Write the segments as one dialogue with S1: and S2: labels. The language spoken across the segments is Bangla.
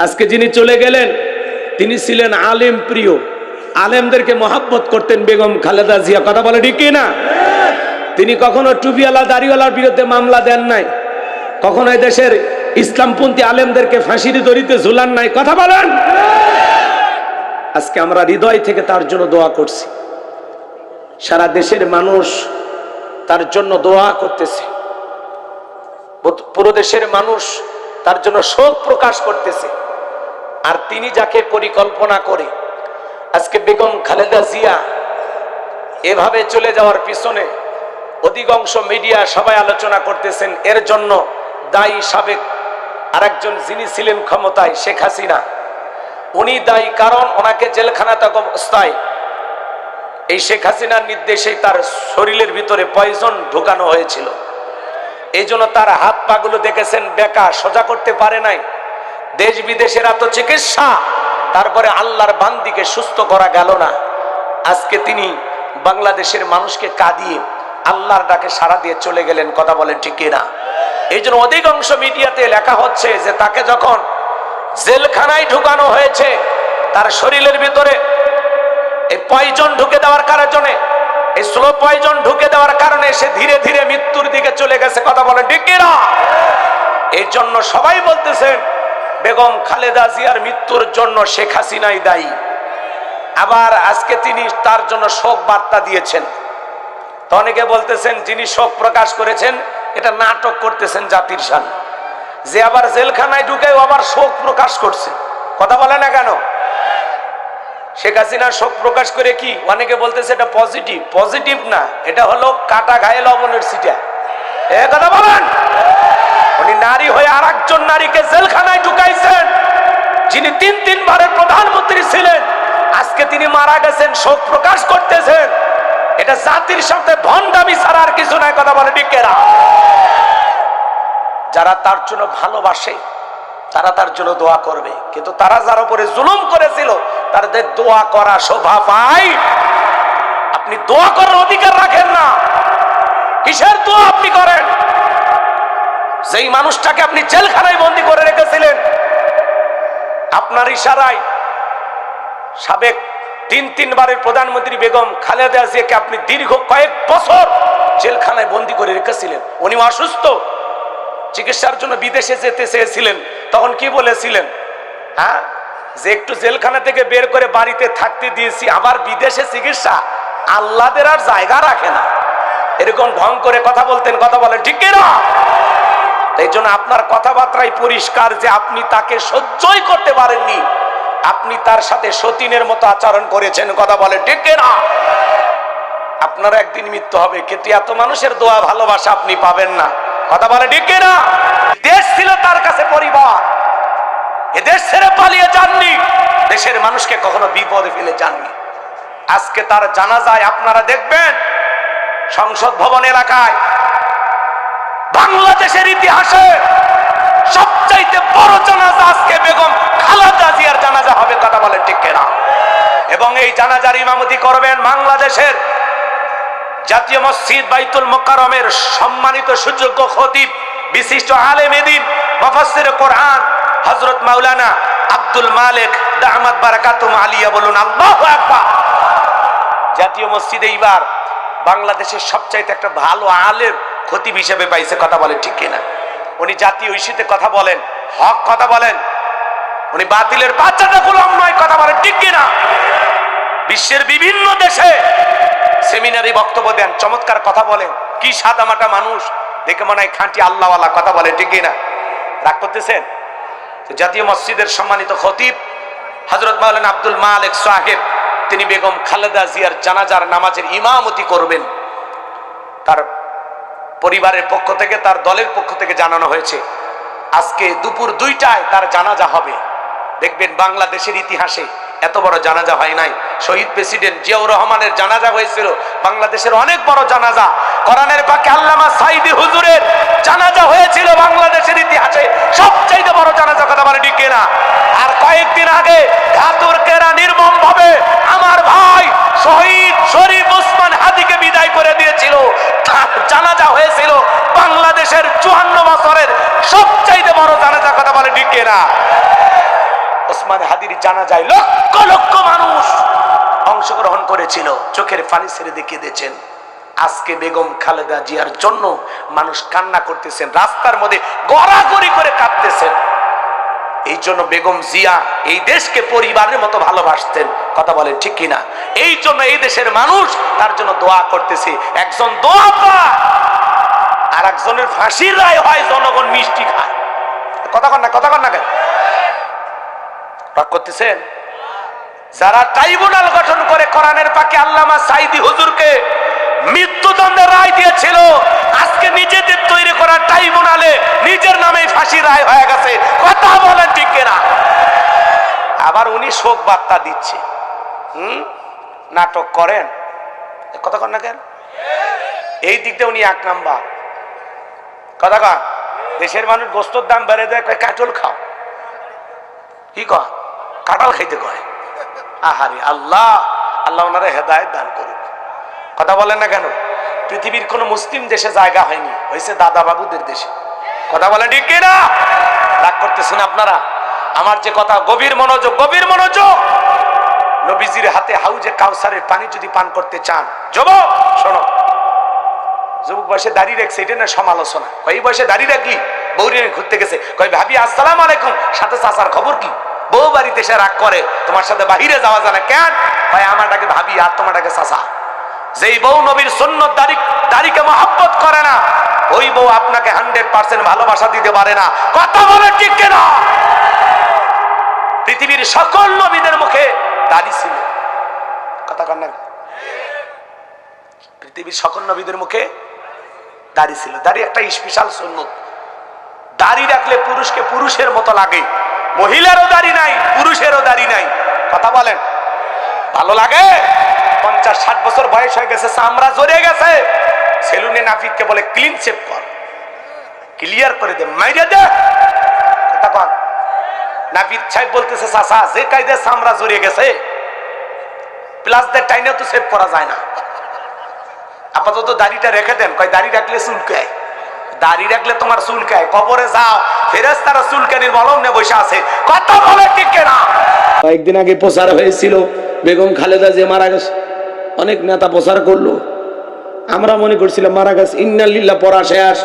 S1: আজকে যিনি চলে গেলেন তিনি ছিলেন আলেম প্রিয়, আলেমদেরকে মহাব্বত করতেন বেগম খালেদা জিয়া। কথা বলে ঠিক কি না? তিনি কখনো টুপিওয়ালা দাড়িওয়ালার বিরুদ্ধে মামলা দেন নাই, কখনো দেশের ইসলামপন্থী আলেমদেরকে ফাঁসির দড়িতে ঝুলান নাই। কথা বলেন। আজকে আমরা হৃদয় থেকে তার জন্য দোয়া করছি, সারা দেশের মানুষ তার জন্য দোয়া করতেছে, পুরো দেশের মানুষ তার জন্য শোক প্রকাশ করতেছে। আর তিনি যাকে পরিকল্পনা করে আজকে বেগম খালেদা জিয়া এভাবে চলে যাওয়ার পিছনে অধিকাংশ মিডিয়া সবাই আলোচনা করতেছেন, এর জন্য দায়ী সাবেক আরেকজন যিনি ছিলেন ক্ষমতায়, শেখ হাসিনা। উনি দায়ী, কারণ ওনাকে জেলখানাতে অবস্থায় এই শেখ হাসিনার নির্দেশে তার শরীরের ভিতরে পয়জন ঢুকানো হয়েছিল। এই জন্য তার হাত পাগুলো দেখেছেন বেকা, সোজা করতে পারে নাই। দেশ বিদেশের এত চিকিৎসা, তারপরে আল্লাহর বান্দিকে সুস্থ করা গেল না। আজকে তিনি বাংলাদেশের মানুষকে কাঁদিয়ে আল্লাহর ডাকে সাড়া দিয়ে চলে গেলেন। কথা বলেন ঠিক কিনা? এই জন্য অধিকাংশ মিডিয়াতে লেখা হচ্ছে যে তাকে যখন জেলখানায় ঢুকানো হয়েছে, তার শরীরের ভিতরে এই পয়জন ঢুকে দেওয়ার কারণে, এই স্লো পয়জন ঢুকে দেওয়ার কারণে সে ধীরে ধীরে মৃত্যুর দিকে চলে গেছে। কথা বলেন ঠিক কিনা? এই জন্য সবাই বলতেছেন বেগম খালেদা জিয়ার মৃত্যুর জন্য শেখ হাসিনাই দায়ী। আবার আজকে তিনি তার জন্য শোক বার্তা দিয়েছেন। তো অনেকে বলতেছেন যিনি শোক প্রকাশ করেছেন এটা নাটক করতেছেন জাতির সামনে, যে আবার জেলখানায় ঢুকেও আবার শোক প্রকাশ করছে। কথা বলে না কেন? শেখ হাসিনা শোক প্রকাশ করে কি অনেকে বলতেছে এটা পজিটিভ। পজিটিভ না, এটা হলো কাটা গায়ে লবণের ছিটা। কথা বলেন। উনি নারী হয়ে আর একজন নারীকে জেলখানায় ঢুকাইছেন, যিনি তিনবারের প্রধানমন্ত্রী ছিলেন। আজকে তিনি মারা গেছেন, শোক প্রকাশ করতেছেন। এটা জাতির সাথে ভণ্ডামি ছাড়া আর কিছু নাই। কথা বলে ঠিক কিনা? যারা তার জন্য ভালোবাসে তারা তার জন্য দোয়া করবে, কিন্তু তারা যার উপরে জুলুম করেছিল তাদের দোয়া করা শোভা পায়। আপনি দোয়া করার অধিকার রাখেন না। কিসের দোয়া আপনি করেন? যেই মানুষটাকে আপনি জেলখানায় বন্দী করে রেখেছিলেন, আপনার ইশারায় সাবেক তিনবারের প্রধানমন্ত্রী বেগম খালেদা জিয়াকে আপনি দীর্ঘ কয়েক বছর জেলখানায় বন্দী করে রেখেছিলেন। উনি অসুস্থ, চিকিৎসার জন্য বিদেশে যেতে চেয়েছিলেন। তখন কি বলেছিলেন? হ্যাঁ, যে একটু জেলখানা থেকে বের করে বাড়িতে থাকতে দিয়েছি, আবার বিদেশে চিকিৎসা। আল্লাহদের আর জায়গা রাখে না, এরকম ঢং করে কথা বলতেন। কথা বলেন ঠিক কিনা? এই জন্য আপনার কথাবার্তাই পরিষ্কার যে আপনি তাকে সহ্যই করতে পারেননি। আপনি তার সাথে সতীনের মতো আচরণ করেছেন। কথা বলেন ঠিক কিনা? আপনার একদিন মৃত্যু হবে, কিন্তু এত মানুষের দোয়া ভালোবাসা আপনি পাবেন না। কথা বলে ঠিক কিনা? দেশ ছিল তার কাছে পরিবার, এ দেশ ছেড়ে পালিয়ে যাননি, দেশের মানুষকে কখনো বিপদে ফেলে যাননি। আজকে তার জানাজায় আপনারা দেখবেন সংসদ ভবন এলাকায় বাংলাদেশের ইতিহাসে সবচাইতে বড় জানাজা আজকে বেগম খালেদা জিয়ার জানাজা হবে। কথা বলেন ঠিক কিনা? এবং এই জানাজার ইমামতি করবেন বাংলাদেশের জাতীয় মসজিদ বাইতুল মোকাররমের সম্মানিত সুযোগ্য খতিব, বিশিষ্ট আলেম দ্বীন, মুফাসসির কোরআন হযরত মাওলানা আব্দুল মালিক দামাত বারাকাতুহু আলিয়া। বলুন আল্লাহু আকবার। জাতীয় মসজিদে এইবার বাংলাদেশের সবচাইতে একটা ভালো আলেম খতিব হিসেবে পাইছে। কথা বলেন ঠিক কিনা? উনি জাতীয় ইস্যুতে কথা বলেন, হক কথা বলেন, উনি বাতিলের বাচ্চাটা গোলাম নয়। কথা বলেন ঠিক কিনা? বিশ্বের বিভিন্ন দেশে সেমিনারে বক্তব্য দেন, চমৎকার কথা বলেন। কি সাদামাটা মানুষ, দেখে মনে হয় খাঁটি আল্লাহওয়ালা। কথা বলেন ঠিক কিনা? রাগ করতেছেন? জাতীয় মসজিদের সম্মানিত খতিব হযরত মাওলানা আব্দুল মালিক সাহেব, তিনি বেগম খালেদা জিয়ার জানাজার নামাজের ইমামতি করবেন। তার পরিবারের পক্ষ থেকে, তার দলের পক্ষ থেকে জানানো হয়েছে আজকে দুপুর 2টায় তার জানাজা হবে। দেখবেন বাংলাদেশের ইতিহাসে এত বড় জানাজা হয় নাই। শহীদ প্রেসিডেন্ট জিয়াউর রহমানের জানাজা হয়েছিল, বাংলাদেশের অনেক বড় জানাজা। কোরআনের পাকে আল্লামা সাইদি হুজুরের জানাজা হয়েছিল বাংলাদেশের ইতিহাসে সবচাইতে বড় জানাজা। কথা বলে ঠিক কিনা? আর কয়েকদিন আগে ঘাতুরকেরা নির্মম ভাবে আমার ভাই শহীদ শরীফ ওসমান হাদিকে বিদায় করে দিয়েছিল। জানাজা হয়েছিল বাংলাদেশের 54 বছরের সবচাইতে বড় জানাজা। কথা বলে ঠিক কিনা? ওসমান হাদির জানাজায় লক্ষ লক্ষ মানুষ অংশগ্রহণ করেছিল, চোখের পানি ছেড়ে দেখিয়ে দিয়েছেন। আজকে বেগম খালেদা জিয়ার জন্য মানুষ কান্না করতেছেন, রাস্তার মধ্যে গড়াগড়ি করে কাঁদতেছেন। এই জন্য বেগম জিয়া এই দেশকে পরিবারের মতো ভালোবাসতেন, কথা বলেন ঠিক কিনা? এই জন্য এই দেশের মানুষ তার জন্য দোয়া করতেছে। একজন দোয়া পায় আর একজনের ফাঁসির রায় হয়, জনগণ মিষ্টি খায়। কথা কন না কেন রাগ করতেছেন? যারা ট্রাইব্যুনাল গঠন করে কোরআনের পাকে আল্লামা সাঈদী হুজুরকে মৃত্যুদণ্ডের রায় দিয়েছিল, আজকে নিজেদের তৈরি করা ট্রাইব্যুনালে নিজের নামে ফাঁসি রায় হয়ে গেছে। কথা বলেন ঠিক কিনা? আবার উনি শোক বার্তা দিচ্ছে, নাটক করেন। কথা কন না কেন? এই দিক দিয়ে উনি এক নাম্বার। কথা কন, দেশের মানুষ গোস্তর দাম বেড়ে দেয়, কয় কাটল খাও। কি কয়? কাঁঠাল খাইতে কয়। আহারে আল্লাহ, আল্লাহ ওনারা হেদায়েত দান করুক। কথা বলেন না কেন? পৃথিবীর কোন মুসলিম দেশে জায়গা হয়নি, হয়েছে দাদা বাবুদের দেশে। কথা বলেন ঠিক কিনা? রাগ করতেছেন আপনারা? আমার যে কথা, গভীর মনোযোগ, গভীর মনোযোগ। নবীজির হাতে হাউজে কাউসারের পানি যদি পান করতে চান, যুবক শোনো, যুবক বয়সে দাঁড়িয়ে রাখছে, এটা না সমালোচনা। কই বয়সে দাঁড়িয়ে রাখলি? বৌরি ঘুরতে গেছে, কই ভাবি আসসালাম আলাইকুম, সাথে চাচার খবর কি? বউ বাড়িতে এসে রাগ করে, তোমার সাথে বাহিরে যাওয়া যায় না কেন? ভাই আমারটাকে ভাবি আর তোমারটাকে চাচা। যেই বউ নবীর সুন্নত দাড়িকে মহব্বত করে না, ওই বউ আপনাকে 100% ভালোবাসা দিতে পারে না। কথা বলে ঠিক কিনা? পৃথিবীর সকল নবীদের মুখে দাড়ি ছিল। কথা কন না? পৃথিবীর সকল নবীদের মুখে দাড়ি ছিল। দাড়ি একটা স্পেশাল সুন্নত। দাড়ি রাখলে পুরুষকে পুরুষের মতো লাগে। মহিলারও দাড়ি নাই, পুরুষেরও দাড়ি নাই। কথা বলেন, ভালো লাগে? 50-60 বছর বয়স হয়ে গেছে, চামড়া জড়িয়ে গেছে, সেলুনে নাপিতকে বলে ক্লিন শেভ কর, ক্লিয়ার করে দে, মাইরে দে। কথা কন। নাপিত সাহেব বলতেছে, চাচা যে কায়দায় চামড়া জড়িয়ে গেছে, প্লাস দের টাইনে তো সেভ করা যায় না, আপাতত দাড়িটা রেখে দেন। কয় দাড়ি রাখলে চুলকায়, দাড়ি রাখলে তোমার চুলকায়, কবরে যাও, ফেরেশতারা চুলকানির মলম নিয়ে বসে আছে। কথা বলে ঠিক কিনা? কয়েকদিন আগে প্রচার হয়েছিল বেগম খালেদা জিয়া মারা গেছে, অনেক নেতা প্রচার করলো, আমরা মনে করছিলাম মারা গেছে, ইন্না লিল্লাহ পড়া শেষ।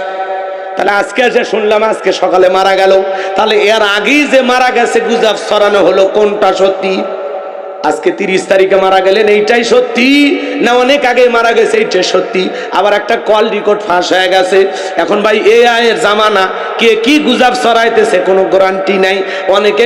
S1: তাহলে আজকে এসে শুনলাম আজকে সকালে মারা গেল। তাহলে এর আগেই যে মারা গেছে গুজব ছড়ানো হলো, কোনটা সত্যি? আজকে 30 তারিখে মারা গেলেন, এইটাই সত্যি না অনেক আগে মারা গেছে এইটাই সত্যি? আবার একটা কল রেকর্ড ফাঁস হয়ে গেছে। এখন ভাই এআই এর জামানা, কে কি গুজব ছড়াইতেছে কোনো গ্যারান্টি নাই। অনেকে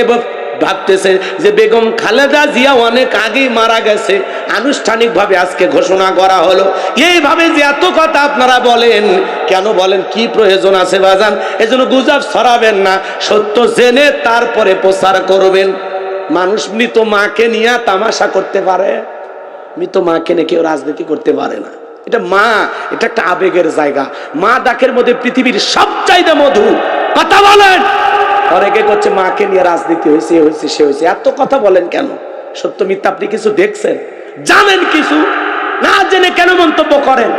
S1: ভাবতেছে যে বেগম খালেদা জিয়া অনেক আগেই মারা গেছে, আনুষ্ঠানিকভাবে আজকে ঘোষণা করা হলো। এইভাবে যে এত কথা আপনারা বলেন, কেন বলেন? কি প্রয়োজন আছে বাজান? এজন্য গুজব ছড়াবেন না, সত্য জেনে তারপরে প্রচার করবেন। মানুষ মৃত মাকে নিয়ে তামাশা করতে পারে? মৃত মাকে নিয়ে কেউ রাজনীতি করতে পারে না। এটা মা, এটা একটা আবেগের জায়গা। মা ডাকের মধ্যে পৃথিবীর সবচাইতে মধু। কথা বলেন। অনেকে করছে মাকে নিয়ে রাজনীতি হয়েছে, হয়েছে, সে হয়েছে। এত কথা বলেন কেন? সত্য মিথ্যা আপনি কিছু দেখছেন, জানেন কিছু? না জেনে কেন মন্তব্য করেন?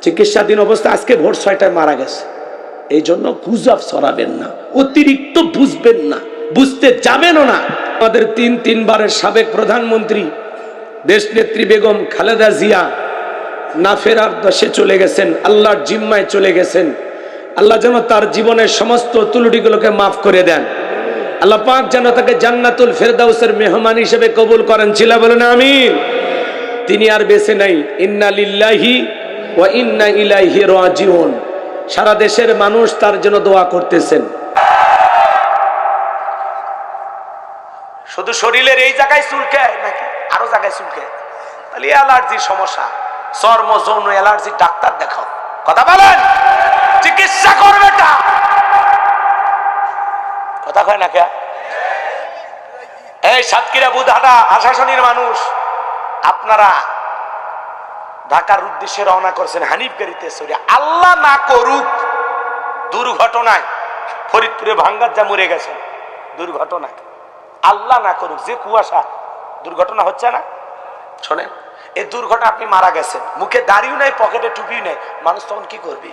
S1: চিকিৎসাধীন অবস্থা আজকে ভোর 6টায় মারা গেছে। এই জন্য গুজব ছড়াবেন না, অতিরিক্ত বুঝবেন না, বুঝতে যাবেনও না। আমাদের 3 বারের সাবেক প্রধানমন্ত্রী দেশনেত্রী বেগম খালেদা জিয়া না ফেরার দশে চলে গেছেন, আল্লাহর জিম্মায় চলে গেছেন। আল্লাহ যেন তার জীবনের সমস্ত ত্রুটিগুলোকে মাফ করে দেন। আল্লাহ পাক যেন তাকে জান্নাতুল ফেরদাউসের মেহমান হিসেবে কবুল করেন। ছিলা বলেন আমিন। তিনি আর বেঁচে নাই। ইন্না লিল্লাহি ওয়া ইন্না ইলাইহি রাজিউন। সারা দেশের মানুষ তার জন্য দোয়া করতেছেন। শুধু শরীরের এই জায়গায় চুলকায় নাকি আরো জায়গায় চুলকায়? তাহলে অ্যালার্জির সমস্যা, চর্ম যৌন অ্যালার্জির ডাক্তার দেখাও। কথা বলেন, চিকিৎসা করবে টা। কথা কয় না কে? এই সাতক্ষীরা বুধাটা আশাশনির মানুষ, আপনারা ঢাকার উদ্দেশ্যে রওনা করছেন হানিফ গাড়িতে চড়ে। আল্লাহ না করুক দুর্ঘটনায় ফরিদপুরে ভাঙ্গার যা মরে গেছেন দুর্ঘটনায়, আল্লাহ না করুক, যে কুয়াশা দুর্ঘটনা হচ্ছে না, শোনেন এই দুর্ঘটনা আপনি মারা গেছেন, মুখে দাড়িও নাই, পকেটে টুপিও নাই, মানুষ তখন কি করবে?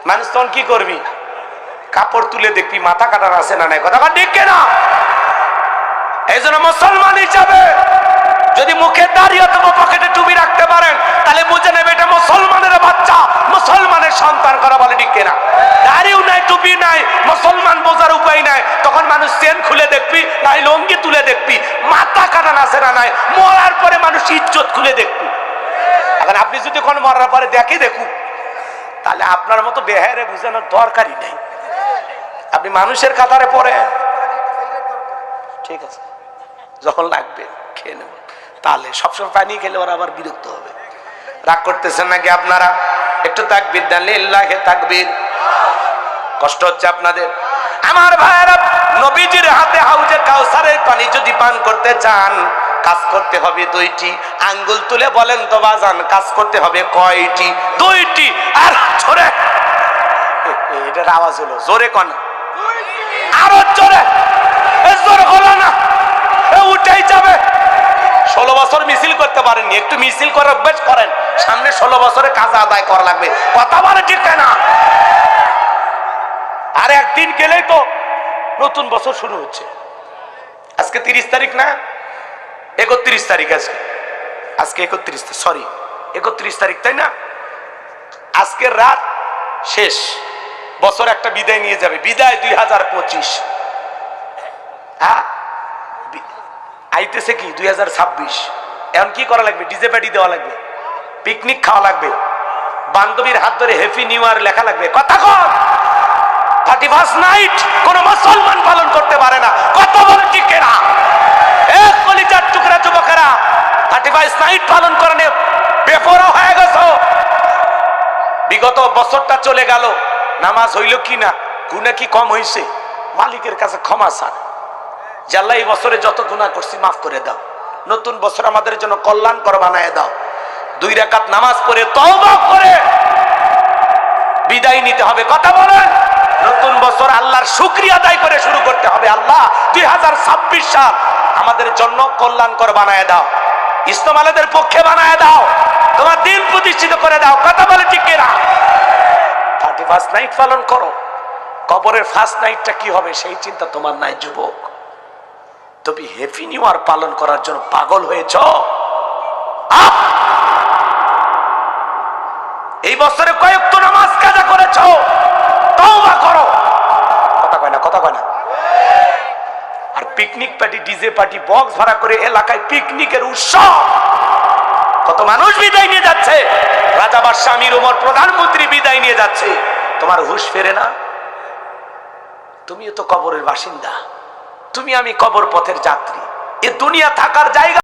S1: মানুষ তখন কি করবি? কাপড় তুলে দেখবি মাথা কাটার আছে না নাই, কথা ঠিক না? এই জন্য মুসলমান হিসাবে যদি মুখে দাঁড়িয়ে অথবা পকেটে টুপি রাখতে পারেন তাহলে বুঝে নেবে এটা মুসলমানের বাচ্চা, মুসলমানের সন্তান করা বলে ঠিক না? দাড়িও নাই, টুপি নাই, মুসলমান বোঝার উপায় নাই, তখন মানুষ চেন খুলে দেখবি, নাই লঙ্গি তুলে দেখবি, মাথা কাটা আছে না নাই, মরার পরে মানুষ ইজ্জত খুলে দেখবি। এখন আপনি যদি কোন মরার পরে দেখুক, তাহলে আপনার মতো বেহারে বুঝানোর দরকারই নেই। আপনি মানুষের কাতারে পড়ে, ঠিক আছে, যখন লাগবে খেয়ে নেব, তাহলে সবসময় পানি খেলে ওরা আবার বিরক্ত হবে। রাগ করতেছেন নাকি আপনারা? একটু তাকবীর দেন, লিল্লাহি তাকবীর। কষ্ট হচ্ছে আপনাদের? আমার ভাইয়েরা, নবীজির হাতে হাউজে কাউসারের পানি যদি পান করতে চান, কাজ করতে হবে দুইটি। আঙ্গুল তুলে বলেন তো বাজান, কাজ করতে হবে কয়টি? দুইটি। আর জোরে, এটার আওয়াজ হলো, জোরে কন, আরো জোরে, জোরে হলো না, উঠেই যাবে। 16 বছর মিছিল করতে পারেননি, একটু মিছিল করে অভ্যাস করেন, সামনে 16 বছরে কাজ আদায় করা লাগবে, কথা বলে ঠিক না? আর একদিন গেলেই তো নতুন বছর শুরু হচ্ছে। আজকে 30 তারিখ না, 31 তারিখ। আজকে 31 তারিখ, তাই না? আজকের রাত শেষ, বছর একটা বিদায় নিয়ে যাবে, বিদায় 2025। হ্যাঁ, আইতেছে কি 2026। এখন কি করা লাগবে? ডিজে পার্টি দেওয়া লাগবে, পিকনিক খাওয়া লাগবে, বান্ধবীর হাত ধরে হ্যাপি নিউ ইয়ার লেখা লাগবে। কথা কর, 31st নাইট কোন মুসলমান পালন করতে পারে না, কথা বলে ঠিক না? এক কলিজার টুকরা যুবকেরা 31st নাইট পালন করে বেপরোয়া হয়ে গেছো। বিগত বছরটা চলে গেল, নামাজ হইল কি না, গুনাহ কি কম হইছে? মালিকের কাছে ক্ষমা চান, যে আল্লাহ এই বছরে যত গুনাহ করছি মাফ করে দাও, নতুন বছর আমাদের জন্য কল্যাণকর বানায় দাও। 2 রাকাত নামাজ পড়ে তওবা করে বিদায় নিতে হবে। কথা বলেন, নতুন বছর আল্লাহর শুকরিয়া আদায় করে শুরু করতে হবে। আল্লাহ 2026 সাল আমাদের জন্য কল্যাণকর বানায় দাও, ইসলাম আলাদের পক্ষে বানায় দাও, তোমার দিন প্রতিষ্ঠিত করে দাও। কথা বলে ঠিক কিনা? 31st নাইট পালন করো, কবরের ফার্স্ট নাইটটা কি হবে সেই চিন্তা তোমার নাই যুবক। তুমি হ্যাপি নিউ ইয়ার পালন করার জন্য পাগল হয়েছ। এই বছরে কয়েকটা নামাজ কাজা করেছ, তওবা করো। কথা কয় না, কথা কয় না? আর picnic party, DJ party, box ভাড়া করে এলাকায় পিকনিকের উৎসব, কত মানুষ বিদায় নিয়ে যাচ্ছে, রাজা বাদশাহ আমির ওমর প্রধানমন্ত্রী বিদায় নিয়ে যাচ্ছে, তোমার হুঁশ ফেরে না? তুমিও তো কবরের বাসিন্দা, তুমি আমি কবর পথের যাত্রী। এ দুনিয়া থাকার জায়গা।